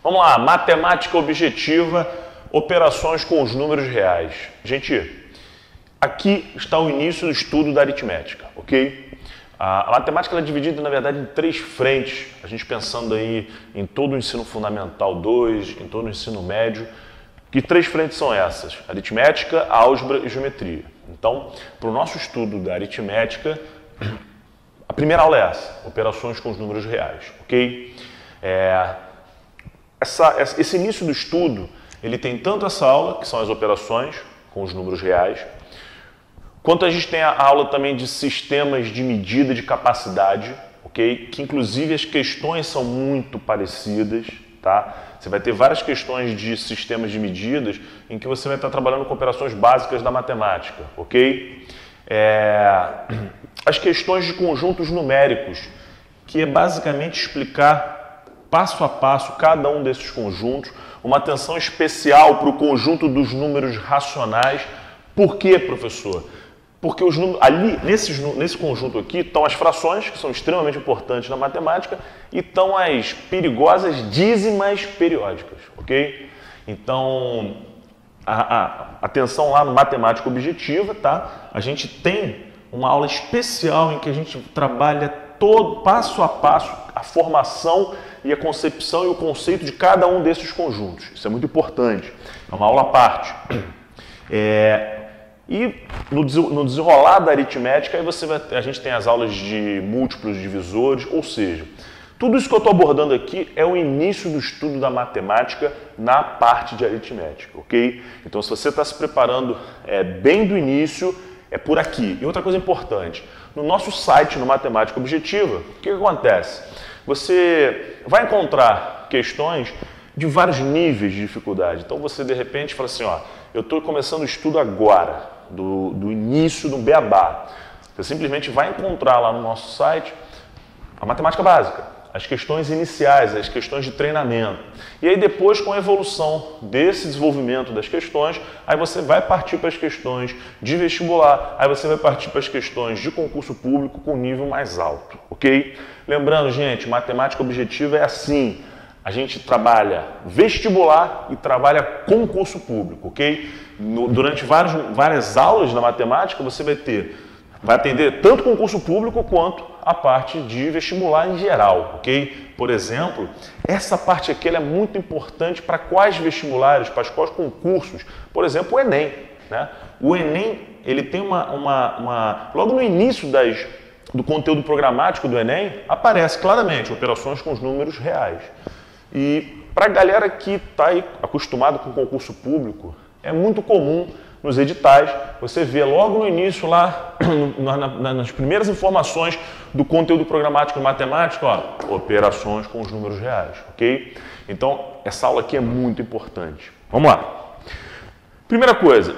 Vamos lá, matemática objetiva, operações com os números reais. Gente, aqui está o início do estudo da aritmética, ok? A matemática ela é dividida, na verdade, em 3 frentes. A gente pensando aí em todo o ensino fundamental 2, em todo o ensino médio. Que 3 frentes são essas? Aritmética, álgebra e geometria. Então, para o nosso estudo da aritmética, a primeira aula é essa, operações com os números reais, ok? Esse início do estudo, ele tem tanto essa aula, que são as operações com os números reais, quanto a gente tem a aula também de sistemas de medida de capacidade, ok? Que inclusive as questões são muito parecidas, tá? Você vai ter várias questões de sistemas de medidas em que você vai estar trabalhando com operações básicas da matemática, ok? As questões de conjuntos numéricos, que é basicamente explicar passo a passo cada um desses conjuntos, uma atenção especial para o conjunto dos números racionais. Por quê, professor? Porque os números, ali, nesse conjunto aqui, estão as frações, que são extremamente importantes na matemática, e estão as perigosas dízimas periódicas, ok? Então, atenção lá no matemática objetiva, tá? A gente tem uma aula especial em que a gente trabalha todo, passo a passo, a formação e a concepção e o conceito de cada um desses conjuntos. Isso é muito importante. É uma aula à parte. E no desenrolar da aritmética, aí a gente tem as aulas de múltiplos divisores, ou seja, tudo isso que eu estou abordando aqui é o início do estudo da matemática na parte de aritmética, ok? Então, se você está se preparando bem do início, é por aqui. E outra coisa importante, no nosso site, no Matemática Objetiva, o que acontece? Você vai encontrar questões de vários níveis de dificuldade. Então você de repente fala assim, ó, eu estou começando o estudo agora, do início do beabá. Você simplesmente vai encontrar lá no nosso site a matemática básica, as questões iniciais, as questões de treinamento. E aí depois, com a evolução desse desenvolvimento das questões, aí você vai partir para as questões de vestibular, aí você vai partir para as questões de concurso público com nível mais alto, ok? Lembrando, gente, matemática objetiva é assim, a gente trabalha vestibular e trabalha concurso público, ok? Durante várias aulas da matemática, você vai atender tanto concurso público quanto a parte de vestibular em geral, ok? Por exemplo, essa parte aqui ela é muito importante para quais vestibulares, para quais concursos. Por exemplo, o Enem, né? O Enem, ele tem logo no início do conteúdo programático do Enem, aparece claramente operações com os números reais. E para a galera que está aí acostumada com concurso público, é muito comum nos editais, você vê logo no início lá, nas primeiras informações do conteúdo programático e matemático, ó, operações com os números reais, ok? Então, essa aula aqui é muito importante. Vamos lá. Primeira coisa,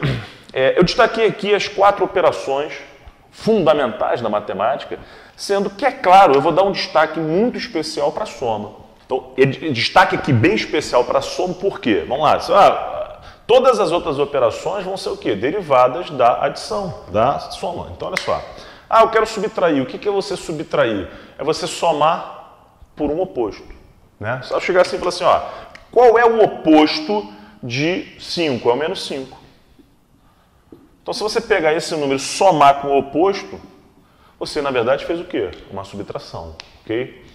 eu destaquei aqui as 4 operações fundamentais da matemática, sendo que, é claro, eu vou dar um destaque muito especial para a soma. Então, destaque aqui bem especial para a soma, por quê? Vamos lá. Todas as outras operações vão ser o quê? Derivadas da adição, da soma. Então, olha só. Eu quero subtrair. O que é você subtrair? É você somar por um oposto, né? Só chegar assim e falar assim, ó, qual é o oposto de 5? É o menos 5. Então, se você pegar esse número e somar com o oposto, você, na verdade, fez o quê? Uma subtração, ok?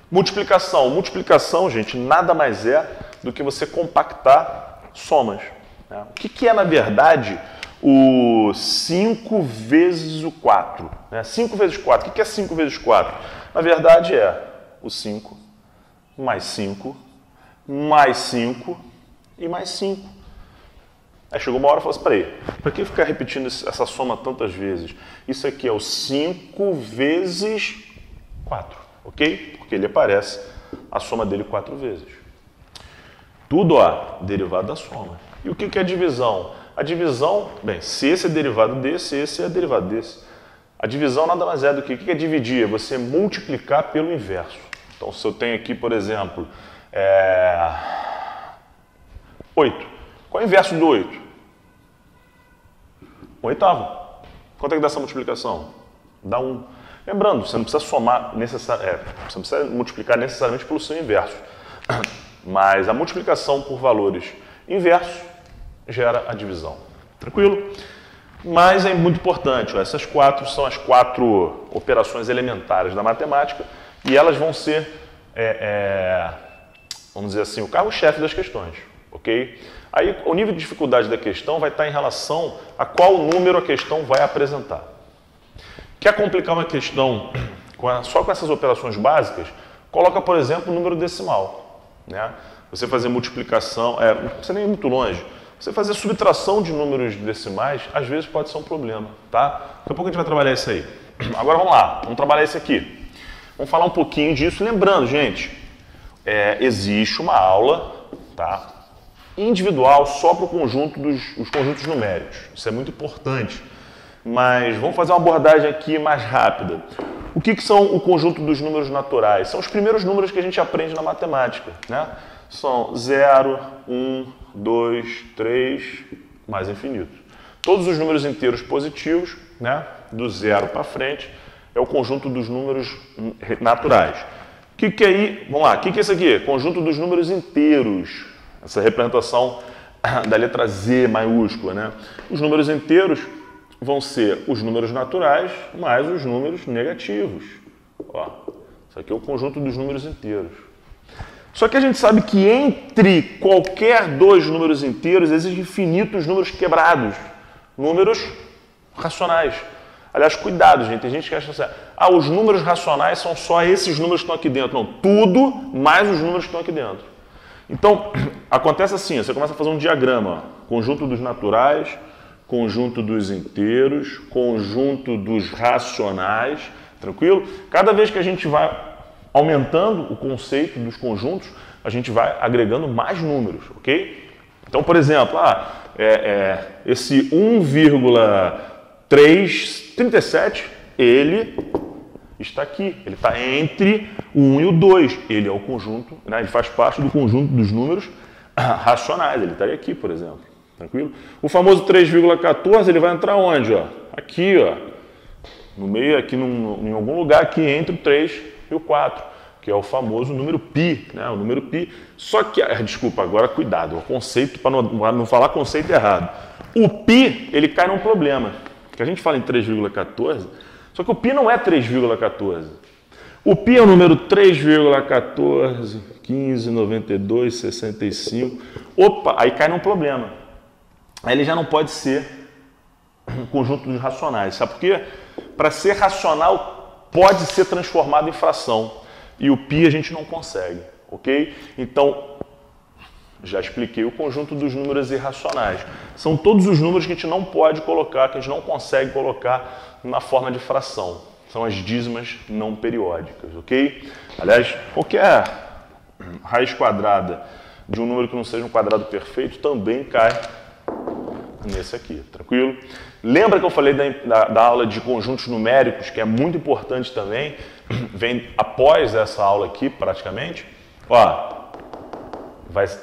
Multiplicação. Multiplicação, gente, nada mais é do que você compactar somas. Né? O que é, na verdade, o 5 vezes o 4? Né? 5 vezes 4. O que é 5 vezes 4? Na verdade, é o 5 mais 5 mais 5 e mais 5. Aí chegou uma hora e falou assim, peraí, para que ficar repetindo essa soma tantas vezes? Isso aqui é o 5 vezes 4, ok? Porque ele aparece a soma dele 4 vezes. Tudo, ó, derivado da soma. E o que é a divisão? A divisão, bem, se esse é derivado desse, esse é derivado desse. A divisão nada mais é do que, o que é dividir? É você multiplicar pelo inverso. Então, se eu tenho aqui, por exemplo, 8. Qual é o inverso do 8? 1/8. Quanto é que dá essa multiplicação? Dá 1. Lembrando, você não precisa somar você não precisa multiplicar necessariamente pelo seu inverso. mas a multiplicação por valores inversos gera a divisão. Tranquilo? Mas é muito importante, ó, essas 4 são as 4 operações elementares da matemática e elas vão ser, vamos dizer assim, o carro-chefe das questões, ok? Aí o nível de dificuldade da questão vai estar em relação a qual número a questão vai apresentar. Quer complicar uma questão só com essas operações básicas? Coloca, por exemplo, o número decimal, né? Você fazer multiplicação, não precisa nem ir muito longe. Você fazer subtração de números decimais, às vezes pode ser um problema, tá? Daqui a pouco a gente vai trabalhar isso aí. Agora vamos lá, vamos trabalhar esse aqui. Vamos falar um pouquinho disso. Lembrando, gente, existe uma aula, tá, individual só para os conjuntos numéricos. Isso é muito importante. Mas vamos fazer uma abordagem aqui mais rápida. O que são o conjunto dos números naturais? São os primeiros números que a gente aprende na matemática, né? São 0, 1, 2, 3, mais infinito. Todos os números inteiros positivos, né, do 0 para frente, é o conjunto dos números naturais. O que é aí? Vamos lá, o que é isso aqui? Conjunto dos números inteiros. Essa representação da letra Z maiúscula, né? Os números inteiros vão ser os números naturais mais os números negativos. Ó, isso aqui é o conjunto dos números inteiros. Só que a gente sabe que entre qualquer dois números inteiros existem infinitos números quebrados, números racionais. Aliás, cuidado, gente, tem gente que acha assim, os números racionais são só esses números que estão aqui dentro. Não, tudo mais os números que estão aqui dentro. Então, acontece assim, você começa a fazer um diagrama, ó, conjunto dos naturais, conjunto dos inteiros, conjunto dos racionais, tranquilo? Cada vez que a gente vai aumentando o conceito dos conjuntos, a gente vai agregando mais números, ok? Então, por exemplo, esse 1,337, ele está aqui, ele está entre o 1 e o 2, ele é o conjunto, né, ele faz parte do conjunto dos números racionais, ele estaria aqui, por exemplo, tranquilo? O famoso 3,14, ele vai entrar onde? Ó? Aqui, ó, no meio, aqui em algum lugar aqui entre o 3 e o 4, que é o famoso número π, né? O número π. Só que, desculpa, agora cuidado, o conceito, para não falar conceito errado. O π, ele cai num problema, que a gente fala em 3,14, só que o π não é 3,14. O π é o número 3,14, 15, 92, 65. Opa, aí cai num problema. Aí ele já não pode ser um conjunto dos racionais. Sabe por quê? Para ser racional, pode ser transformado em fração. E o π a gente não consegue, ok? Então, já expliquei o conjunto dos números irracionais. São todos os números que a gente não pode colocar, que a gente não consegue colocar na forma de fração. São as dízimas não periódicas, ok? Aliás, qualquer raiz quadrada de um número que não seja um quadrado perfeito também cai nesse aqui, tranquilo? Lembra que eu falei da aula de conjuntos numéricos, que é muito importante também, vem após essa aula aqui, praticamente. Ó,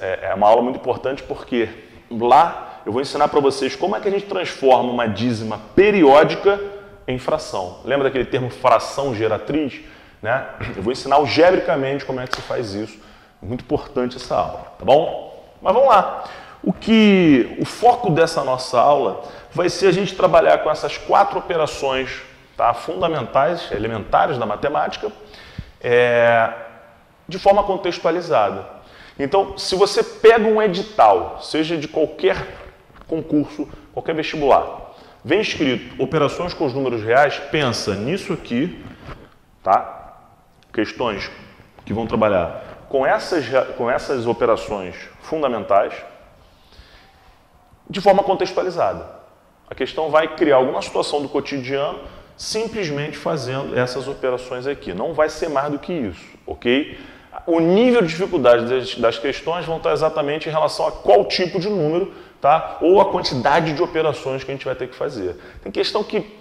é uma aula muito importante porque lá eu vou ensinar para vocês como é que a gente transforma uma dízima periódica em fração. Lembra daquele termo fração geratriz? Né? Eu vou ensinar algebricamente como é que se faz isso. É muito importante essa aula, tá bom? Mas vamos lá. O foco dessa nossa aula vai ser a gente trabalhar com essas 4 operações, tá, fundamentais, elementares da matemática, de forma contextualizada. Então, se você pega um edital, seja de qualquer concurso, qualquer vestibular, vem escrito operações com os números reais, pensa nisso aqui, tá? Questões que vão trabalhar com essas operações fundamentais, de forma contextualizada. A questão vai criar alguma situação do cotidiano simplesmente fazendo essas operações aqui. Não vai ser mais do que isso, ok? O nível de dificuldade das questões vão estar exatamente em relação a qual tipo de número, tá? Ou a quantidade de operações que a gente vai ter que fazer. Tem questão que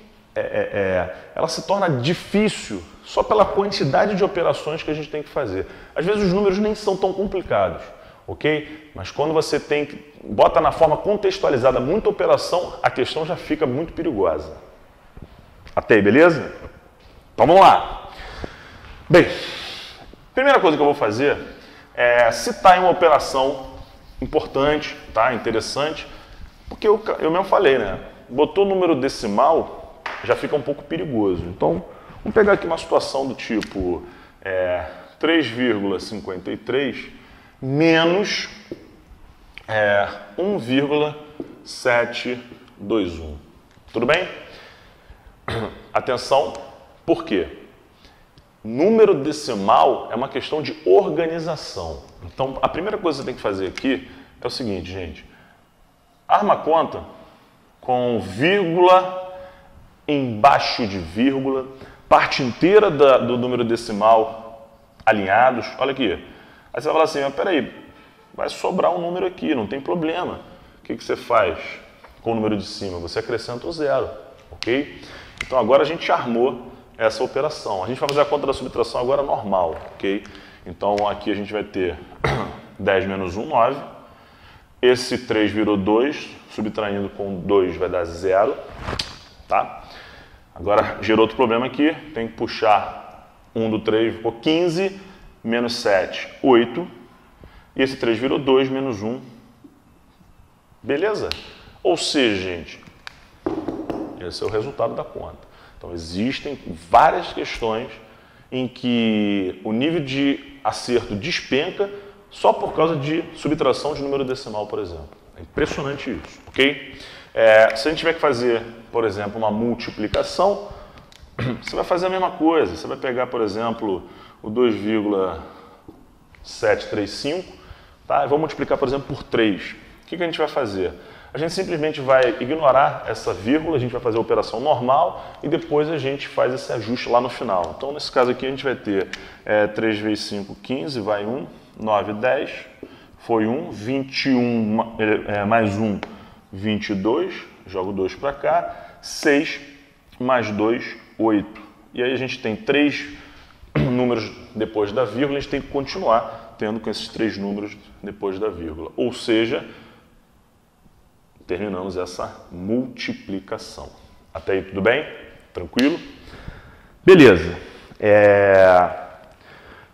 ela se torna difícil só pela quantidade de operações que a gente tem que fazer. Às vezes os números nem são tão complicados, ok? Mas quando você bota na forma contextualizada muita operação, a questão já fica muito perigosa. Até aí, beleza? Então vamos lá. Bem, primeira coisa que eu vou fazer se está em uma operação importante, tá? Interessante, porque eu mesmo falei, né? Botou número decimal, já fica um pouco perigoso. Então, vamos pegar aqui uma situação do tipo 3,53 menos 1,721. Tudo bem? Atenção, por quê? Número decimal é uma questão de organização. Então, a primeira coisa que você tem que fazer aqui é o seguinte, gente. Arma a conta com vírgula embaixo de vírgula, parte inteira do número decimal alinhados. Olha aqui. Aí você vai falar assim, mas peraí, vai sobrar um número aqui, não tem problema. O que você faz com o número de cima? Você acrescenta o zero, ok? Então agora a gente armou essa operação. A gente vai fazer a conta da subtração agora normal, ok? Então aqui a gente vai ter 10 menos 1, 9. Esse 3 virou 2, subtraindo com 2 vai dar 0, tá? Agora gerou outro problema aqui, tem que puxar 1 do 3, ficou 15, menos 7, 8. E esse 3 virou 2, menos 1. Beleza? Ou seja, gente, esse é o resultado da conta. Então, existem várias questões em que o nível de acerto despenca só por causa de subtração de número decimal, por exemplo. É impressionante isso, ok? Se a gente tiver que fazer, por exemplo, uma multiplicação, você vai fazer a mesma coisa. Você vai pegar, por exemplo, o 2,735, tá? E vou multiplicar, por exemplo, por 3. O que a gente vai fazer? A gente simplesmente vai ignorar essa vírgula, a gente vai fazer a operação normal e depois a gente faz esse ajuste lá no final. Então, nesse caso aqui, a gente vai ter 3 vezes 5, 15, vai 1, 9, 10, foi 1, 21 mais 1, 22, jogo 2 para cá, 6 mais 2, 8. E aí a gente tem 3 números depois da vírgula, a gente tem que continuar tendo com esses 3 números depois da vírgula. Ou seja, terminamos essa multiplicação. Até aí tudo bem? Tranquilo? Beleza.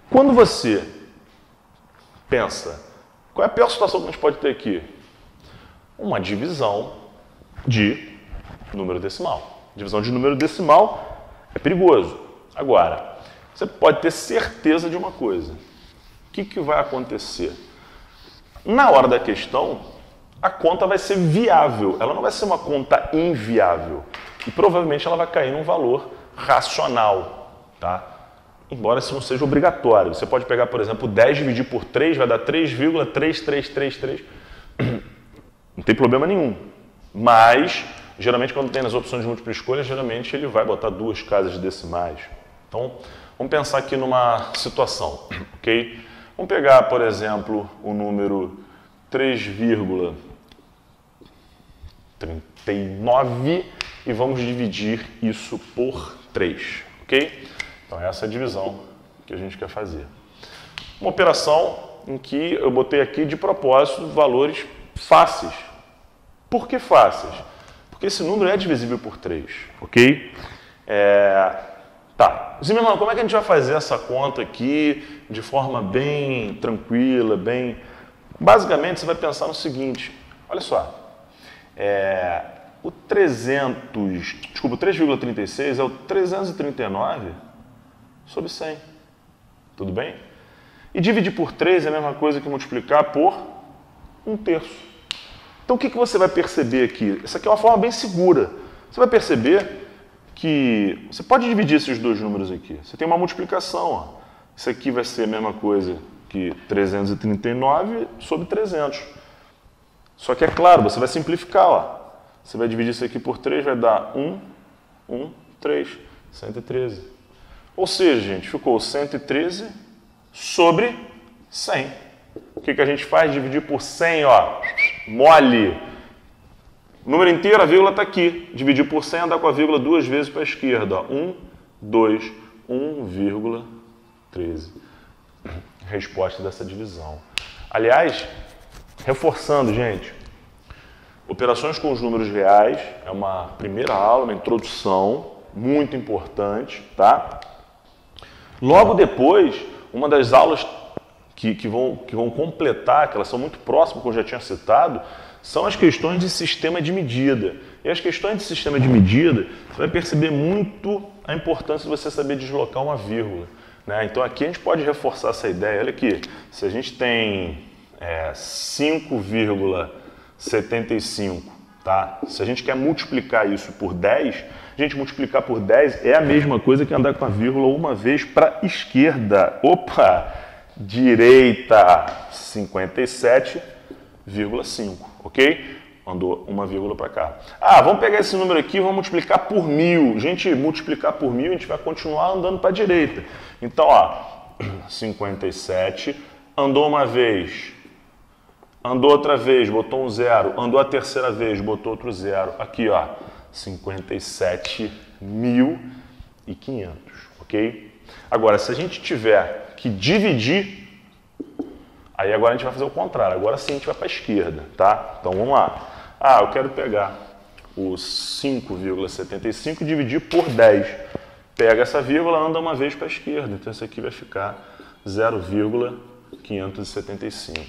Quando você pensa, qual é a pior situação que a gente pode ter aqui? Uma divisão de número decimal. Divisão de número decimal é perigoso. Agora, você pode ter certeza de uma coisa. O que vai acontecer? Na hora da questão, a conta vai ser viável, ela não vai ser uma conta inviável. E provavelmente ela vai cair num valor racional, tá? Embora isso não seja obrigatório. Você pode pegar, por exemplo, 10 dividir por 3, vai dar 3,3333. Não tem problema nenhum. Mas, geralmente, quando tem nas opções de múltipla escolha, geralmente ele vai botar 2 casas decimais. Então, vamos pensar aqui numa situação, ok? Vamos pegar, por exemplo, o número 3,39 e vamos dividir isso por 3, ok? Então essa é a divisão que a gente quer fazer. Uma operação em que eu botei aqui de propósito valores fáceis. Por que fáceis? Porque esse número é divisível por 3, ok? Tá, Zimmermann, como é que a gente vai fazer essa conta aqui de forma bem tranquila, bem... Basicamente, você vai pensar no seguinte, olha só, o 3,36 é o 339 sobre 100, tudo bem? E dividir por 3 é a mesma coisa que multiplicar por 1/3. Então, o que você vai perceber aqui? Essa aqui é uma forma bem segura. Você vai perceber que você pode dividir esses dois números aqui. Você tem uma multiplicação, ó. Isso aqui vai ser a mesma coisa que 339 sobre 300. Só que é claro, você vai simplificar, ó. Você vai dividir isso aqui por 3, vai dar 3, 113. Ou seja, gente, ficou 113 sobre 100. O que a gente faz? Dividir por 100, ó, mole. O número inteiro, a vírgula está aqui. Dividir por 100, dá com a vírgula 2 vezes para a esquerda. 1, 2, 1,13. Resposta dessa divisão. Aliás, reforçando, gente, operações com os números reais é uma primeira aula, uma introdução muito importante, tá? Logo depois, uma das aulas que vão completar, que elas são muito próximas, como eu já tinha citado, são as questões de sistema de medida. E as questões de sistema de medida, você vai perceber muito a importância de você saber deslocar uma vírgula, né? Então aqui a gente pode reforçar essa ideia. Olha aqui, se a gente tem 5,75, tá? Se a gente quer multiplicar isso por 10, gente, multiplicar por 10 é a mesma coisa que andar com a vírgula uma vez para a esquerda. Opa! Direita, 57,5, ok? Andou uma vírgula para cá. Ah, vamos pegar esse número aqui e vamos multiplicar por 1000. Gente, multiplicar por 1000, a gente vai continuar andando para a direita. Então, ó, 57, andou uma vez, andou outra vez, botou um zero, andou a terceira vez, botou outro zero. Aqui, ó, 57.500, ok? Agora, se a gente tiver que dividir, aí agora a gente vai fazer o contrário. Agora sim a gente vai para a esquerda, tá? Então vamos lá. Ah, eu quero pegar o 5,75 e dividir por 10. Pega essa vírgula, anda uma vez para a esquerda. Então isso aqui vai ficar 0,575.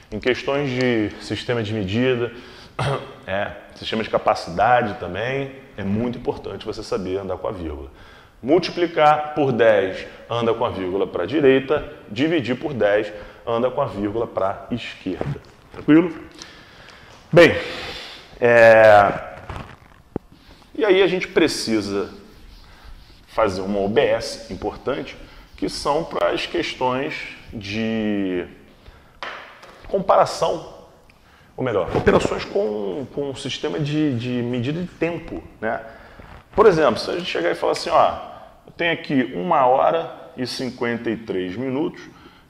Em questões de sistema de medida, sistema de capacidade também, é muito importante você saber andar com a vírgula. Multiplicar por 10, anda com a vírgula para a direita. Dividir por 10, anda com a vírgula para a esquerda. Tranquilo? Bem, e aí a gente precisa fazer uma OBS importante, que são para as questões de comparação, ou melhor, operações com o sistema de medida de tempo, né? Por exemplo, se a gente chegar e falar assim, ó, eu tenho aqui 1h53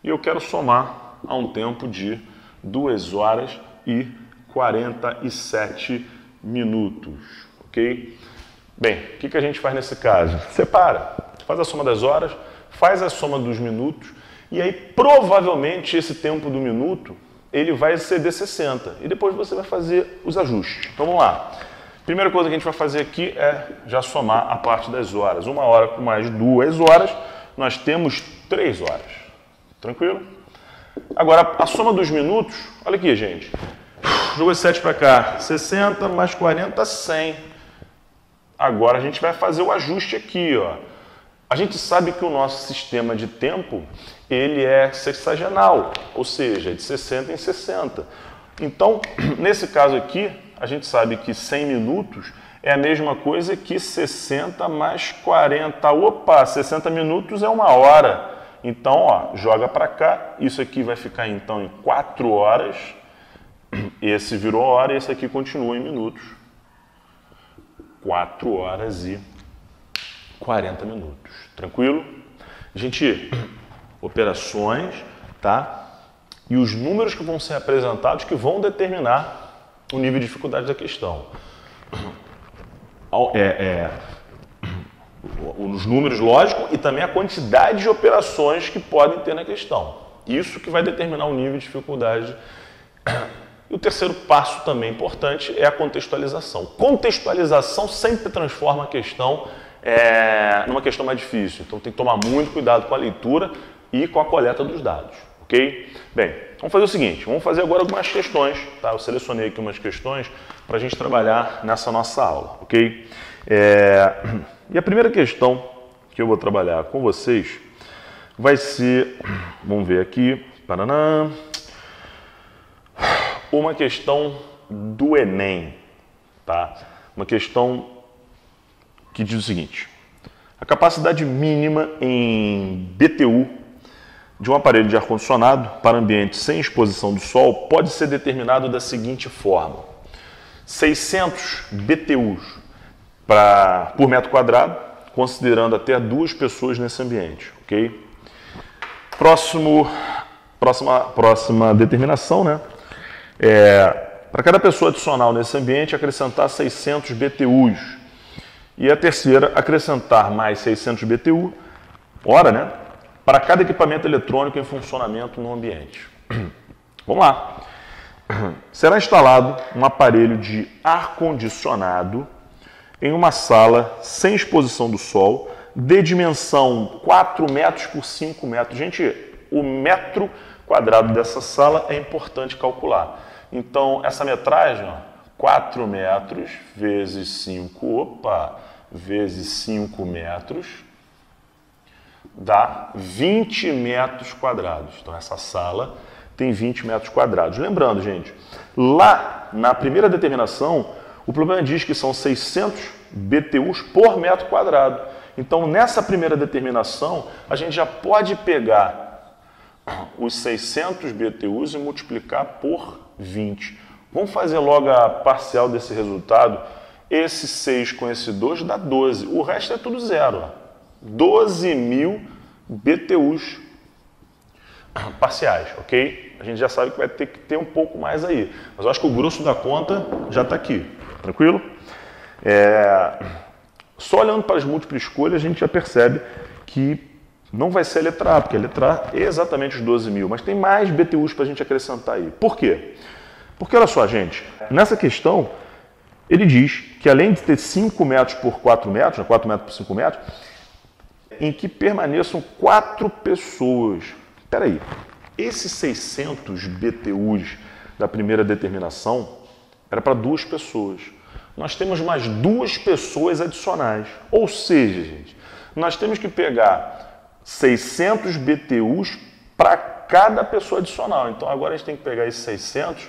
e eu quero somar a um tempo de 2h47, ok? Bem, o que a gente faz nesse caso? Separa, faz a soma das horas, faz a soma dos minutos, e aí provavelmente esse tempo do minuto ele vai exceder 60, e depois você vai fazer os ajustes. Então vamos lá. Primeira coisa que a gente vai fazer aqui é já somar a parte das horas. 1 hora com mais 2 horas, nós temos 3 horas. Tranquilo? Agora, a soma dos minutos, olha aqui, gente. Jogou esse 7 para cá, 60 mais 40, 100. Agora a gente vai fazer o ajuste aqui, ó. A gente sabe que o nosso sistema de tempo, ele é sexagenal, ou seja, de 60 em 60. Então, nesse caso aqui, a gente sabe que 100 minutos é a mesma coisa que 60 mais 40. Opa, 60 minutos é 1 hora. Então, ó, joga para cá. Isso aqui vai ficar, então, em 4 horas. Esse virou hora e esse aqui continua em minutos. 4 horas e 40 minutos. Tranquilo? Gente, operações, tá? E os números que vão ser apresentados que vão determinar o nível de dificuldade da questão. Os números, lógico, e também a quantidade de operações que podem ter na questão. Isso que vai determinar o nível de dificuldade. E o terceiro passo também importante é a contextualização. Contextualização sempre transforma a questão numa questão mais difícil. Então tem que tomar muito cuidado com a leitura e com a coleta dos dados. Ok? Bem, vamos fazer o seguinte, vamos fazer agora algumas questões, tá? Eu selecionei aqui umas questões para a gente trabalhar nessa nossa aula, ok? E a primeira questão que eu vou trabalhar com vocês vai ser, vamos ver aqui, paranã, uma questão do Enem, tá? Uma questão que diz o seguinte, a capacidade mínima em BTU de um aparelho de ar-condicionado para ambiente sem exposição do sol pode ser determinado da seguinte forma. 600 BTUs por metro quadrado, considerando até 2 pessoas nesse ambiente. Ok? Próxima determinação, né? Para cada pessoa adicional nesse ambiente, acrescentar 600 BTUs. E a terceira, acrescentar mais 600 BTU, hora, né? Para cada equipamento eletrônico em funcionamento no ambiente. Vamos lá. Será instalado um aparelho de ar-condicionado em uma sala sem exposição do sol, de dimensão 4 metros por 5 metros. Gente, o metro quadrado dessa sala é importante calcular. Então, essa metragem, ó, 4 metros vezes 5, vezes 5 metros, dá 20 metros quadrados. Então, essa sala tem 20 metros quadrados. Lembrando, gente, lá na primeira determinação, o problema diz que são 600 BTUs por metro quadrado. Então, nessa primeira determinação, a gente já pode pegar os 600 BTUs e multiplicar por 20. Vamos fazer logo a parcial desse resultado. Esse 6 com esse 2 dá 12. O resto é tudo zero. 12.000 BTUs parciais, ok? A gente já sabe que vai ter que ter um pouco mais aí. Mas eu acho que o grosso da conta já está aqui. Tranquilo? Só olhando para as múltiplas escolhas, a gente já percebe que não vai ser a letra A, porque a letra A é exatamente os 12.000, mas tem mais BTUs para a gente acrescentar aí. Por quê? Porque, olha só, gente, nessa questão, ele diz que além de ter 5 metros por 4 metros, 4 metros por 5 metros, em que permaneçam 4 pessoas. Espera aí, esses 600 BTUs da primeira determinação era para 2 pessoas. Nós temos mais 2 pessoas adicionais. Ou seja, gente, nós temos que pegar 600 BTUs para cada pessoa adicional. Então agora a gente tem que pegar esses 600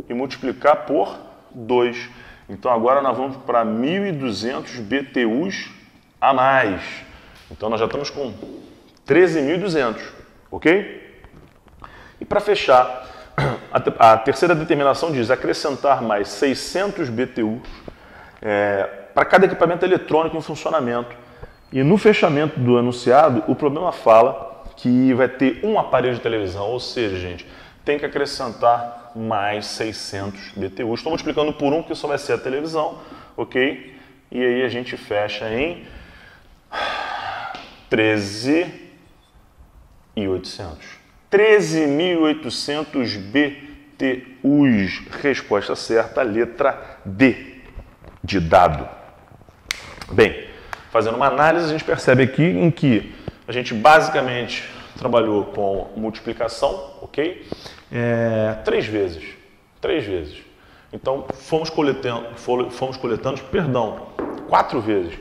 e multiplicar por 2. Então agora nós vamos para 1.200 BTUs a mais. Então nós já estamos com 13.200, ok? E para fechar, a terceira determinação diz acrescentar mais 600 BTUs para cada equipamento eletrônico em funcionamento. E no fechamento do enunciado, o problema fala que vai ter um aparelho de televisão, ou seja, gente, tem que acrescentar mais 600 BTUs. Estou multiplicando por 1, porque só vai ser a televisão, ok? E aí a gente fecha em 13.800. 13.800 BTUs. Resposta certa, letra D, de dado. Bem, fazendo uma análise, a gente percebe aqui em que a gente basicamente trabalhou com multiplicação, ok? 3 vezes. 3 vezes. Então, fomos coletando, 4 vezes.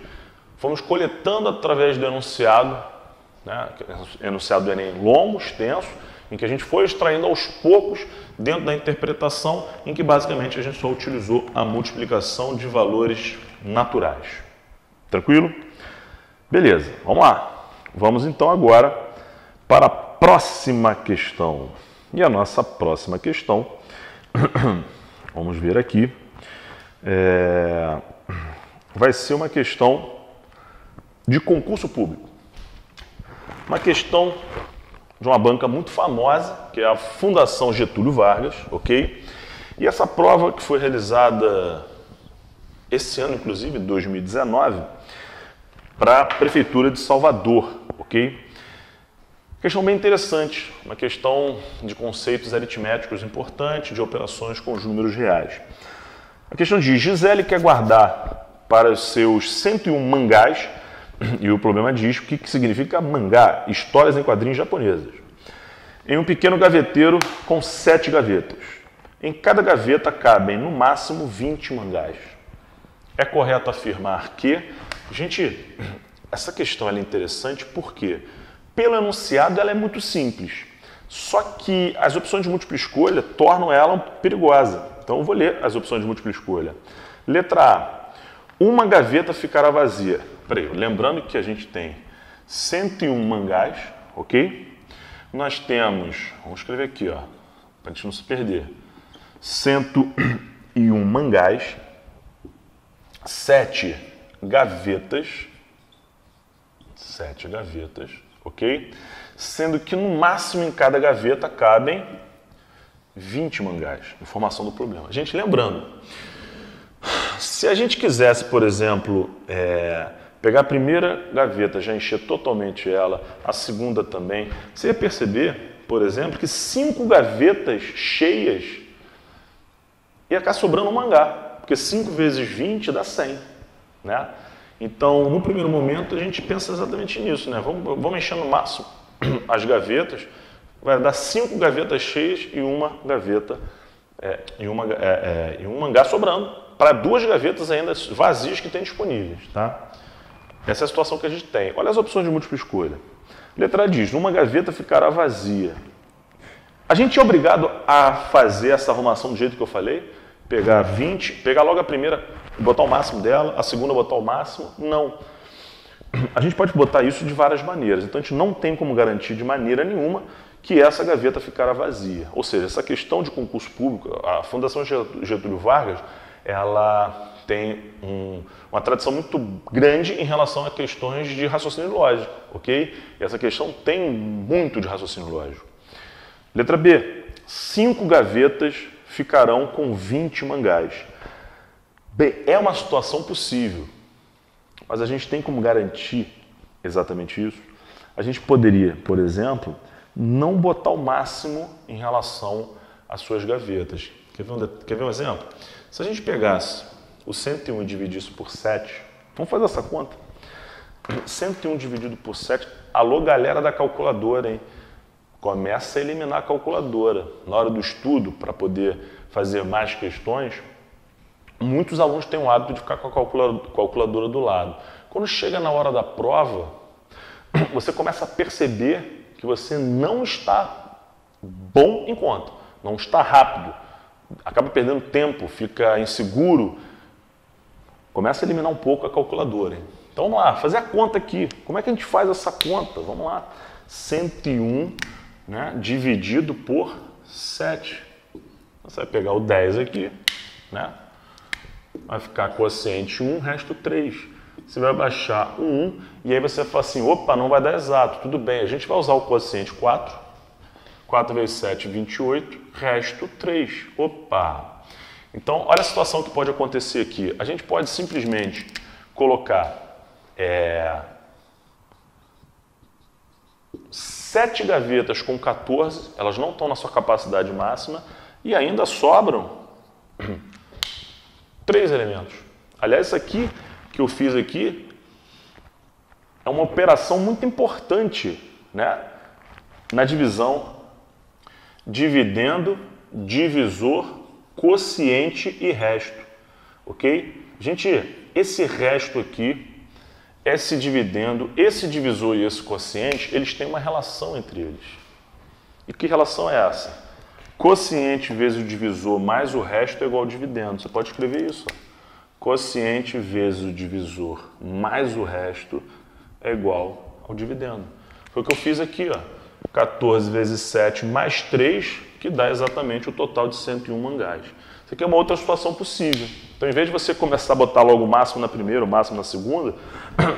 Fomos coletando através do enunciado, né? Enunciado do Enem longo, extenso, em que a gente foi extraindo aos poucos dentro da interpretação, em que basicamente a gente só utilizou a multiplicação de valores naturais. Tranquilo? Beleza, vamos lá. Vamos então agora para a próxima questão. E a nossa próxima questão, vamos ver aqui, vai ser uma questão de concurso público. Uma questão de uma banca muito famosa, que é a Fundação Getúlio Vargas, ok? E essa prova que foi realizada esse ano, inclusive, 2019, para a Prefeitura de Salvador, ok? Questão bem interessante, uma questão de conceitos aritméticos importantes, de operações com os números reais. A questão diz, Gisele quer guardar para os seus 101 mangás, e o problema diz o que significa mangá, histórias em quadrinhos japonesas, em um pequeno gaveteiro com 7 gavetas. Em cada gaveta cabem, no máximo, 20 mangás. É correto afirmar que... Gente, essa questão é interessante porque, pelo enunciado, ela é muito simples. Só que as opções de múltipla escolha tornam ela perigosa. Então, eu vou ler as opções de múltipla escolha. Letra A. Uma gaveta ficará vazia. Peraí, lembrando que a gente tem 101 mangás, ok? Nós temos, vamos escrever aqui, ó, para a gente não se perder. 101 mangás, 7 gavetas, 7 gavetas, ok? Sendo que no máximo em cada gaveta cabem 20 mangás. Informação do problema. Gente, lembrando, se a gente quisesse, por exemplo, pegar a primeira gaveta, já encher totalmente ela, a segunda também, você ia perceber, por exemplo, que 5 gavetas cheias ia ficar sobrando um mangá, porque 5 vezes 20 dá 100, né? Então, no primeiro momento, a gente pensa exatamente nisso, né? Vamos encher no máximo as gavetas, vai dar 5 gavetas cheias e uma gaveta e um mangá sobrando para 2 gavetas ainda vazias que tem disponíveis, tá? Essa é a situação que a gente tem. Olha as opções de múltipla escolha. Letra A diz, uma gaveta ficará vazia. A gente é obrigado a fazer essa arrumação do jeito que eu falei? Pegar 20, pegar logo a primeira e botar o máximo dela, a segunda botar o máximo? Não. A gente pode botar isso de várias maneiras. Então a gente não tem como garantir de maneira nenhuma que essa gaveta ficará vazia. Ou seja, essa questão de concurso público, a Fundação Getúlio Vargas, ela tem uma tradição muito grande em relação a questões de raciocínio lógico, ok? E essa questão tem muito de raciocínio lógico. Letra B, 5 gavetas ficarão com 20 mangás. Bem, é uma situação possível, mas a gente tem como garantir exatamente isso? A gente poderia, por exemplo, não botar o máximo em relação às suas gavetas. Quer ver um exemplo? Se a gente pegasse o 101 e dividisse por 7, vamos fazer essa conta. 101 dividido por 7, alô galera da calculadora, hein? Começa a eliminar a calculadora. Na hora do estudo, para poder fazer mais questões, muitos alunos têm o hábito de ficar com a calculadora do lado. Quando chega na hora da prova, você começa a perceber que você não está bom em conta, não está rápido, acaba perdendo tempo, fica inseguro, começa a eliminar um pouco a calculadora. Hein? Então vamos lá, fazer a conta aqui. Como é que a gente faz essa conta? Vamos lá. 101, né, dividido por 7. Você vai pegar o 10 aqui, né? Vai ficar quociente 1, resto 3. Você vai baixar o 1 e aí você vai falar assim, opa, não vai dar exato. Tudo bem, a gente vai usar o quociente 4. 4 vezes 7, 28, resto 3. Opa! Então, olha a situação que pode acontecer aqui. A gente pode simplesmente colocar 7 gavetas com 14, elas não estão na sua capacidade máxima, e ainda sobram 3 elementos. Aliás, isso aqui que eu fiz aqui é uma operação muito importante, né? Na divisão, dividendo, divisor, quociente e resto, ok? Gente, esse resto aqui, esse dividendo, esse divisor e esse quociente, eles têm uma relação entre eles. E que relação é essa? Quociente vezes o divisor mais o resto é igual ao dividendo. Você pode escrever isso. Quociente vezes o divisor mais o resto é igual ao dividendo. Foi o que eu fiz aqui, ó. 14 vezes 7 mais 3, que dá exatamente o total de 101 mangás. Isso aqui é uma outra situação possível. Então, em vez de você começar a botar logo o máximo na primeira, o máximo na segunda,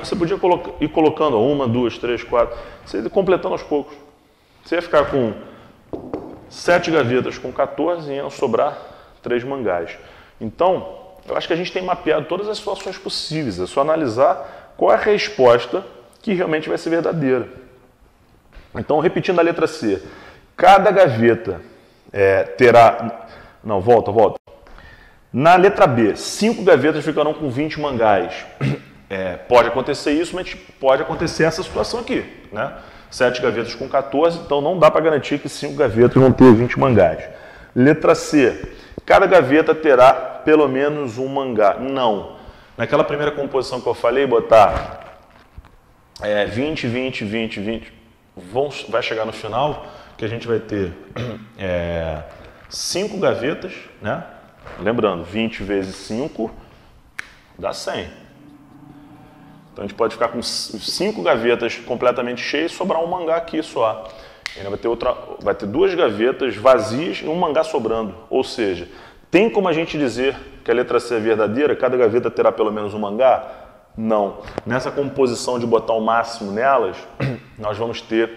você podia ir colocando 1, 2, 3, 4, você ia completando aos poucos. Você ia ficar com 7 gavetas com 14 e iam sobrar 3 mangás. Então, eu acho que a gente tem mapeado todas as situações possíveis. É só analisar qual é a resposta que realmente vai ser verdadeira. Então, repetindo a letra C, cada gaveta terá... Não, volta. Na letra B, 5 gavetas ficarão com 20 mangás. Pode acontecer isso, mas pode acontecer essa situação aqui, né? 7 gavetas com 14, então não dá para garantir que 5 gavetas vão ter 20 mangás. Letra C, cada gaveta terá pelo menos um mangá. Não. Naquela primeira composição que eu falei, botar 20, 20, 20, 20, vai chegar no final que a gente vai ter 5 gavetas, né? Lembrando, 20 vezes 5 dá 100. Então a gente pode ficar com 5 gavetas completamente cheias e sobrar um mangá aqui só. E ainda vai ter 2 gavetas vazias e um mangá sobrando. Ou seja, tem como a gente dizer que a letra C é verdadeira? Cada gaveta terá pelo menos um mangá? Não. Nessa composição de botar o máximo nelas, nós vamos ter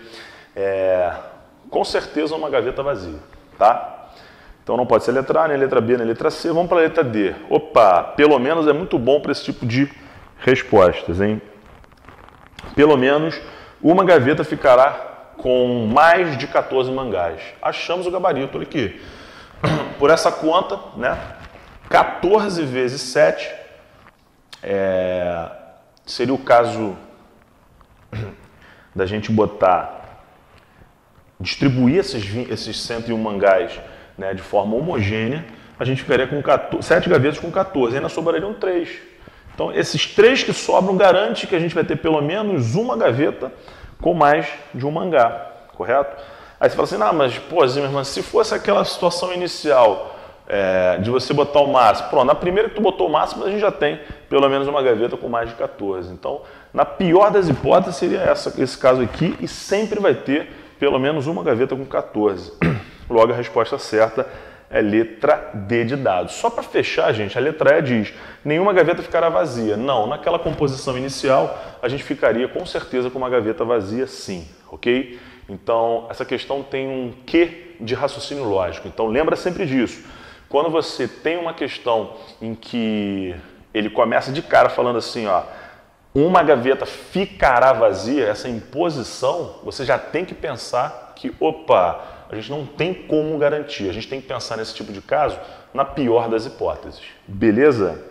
com certeza uma gaveta vazia, tá? Então não pode ser letra A, nem letra B, nem letra C. Vamos para a letra D. Opa, pelo menos é muito bom para esse tipo de respostas, hein? Pelo menos uma gaveta ficará com mais de 14 mangás. Achamos o gabarito, olha aqui. Por essa conta, né? 14 vezes 7 seria o caso da gente botar distribuir esses 101 mangás, né, de forma homogênea, a gente ficaria com 7 gavetas com 14, ainda sobrariam 3. Então, esses 3 que sobram garante que a gente vai ter pelo menos uma gaveta com mais de um mangá, correto? Aí você fala assim, não, mas, pô, Zimmermann, se fosse aquela situação inicial de você botar o máximo, pronto, na primeira que tu botou o máximo, a gente já tem pelo menos uma gaveta com mais de 14. Então, na pior das hipóteses, seria esse caso aqui, e sempre vai ter pelo menos uma gaveta com 14. Logo, a resposta certa é letra D de dados. Só para fechar, gente, a letra E diz, nenhuma gaveta ficará vazia. Não, naquela composição inicial, a gente ficaria com certeza com uma gaveta vazia, sim, ok? Então, essa questão tem um quê de raciocínio lógico. Então, lembra sempre disso. Quando você tem uma questão em que ele começa de cara falando assim, ó, uma gaveta ficará vazia, essa imposição, você já tem que pensar que, opa, a gente não tem como garantir. A gente tem que pensar nesse tipo de caso na pior das hipóteses. Beleza?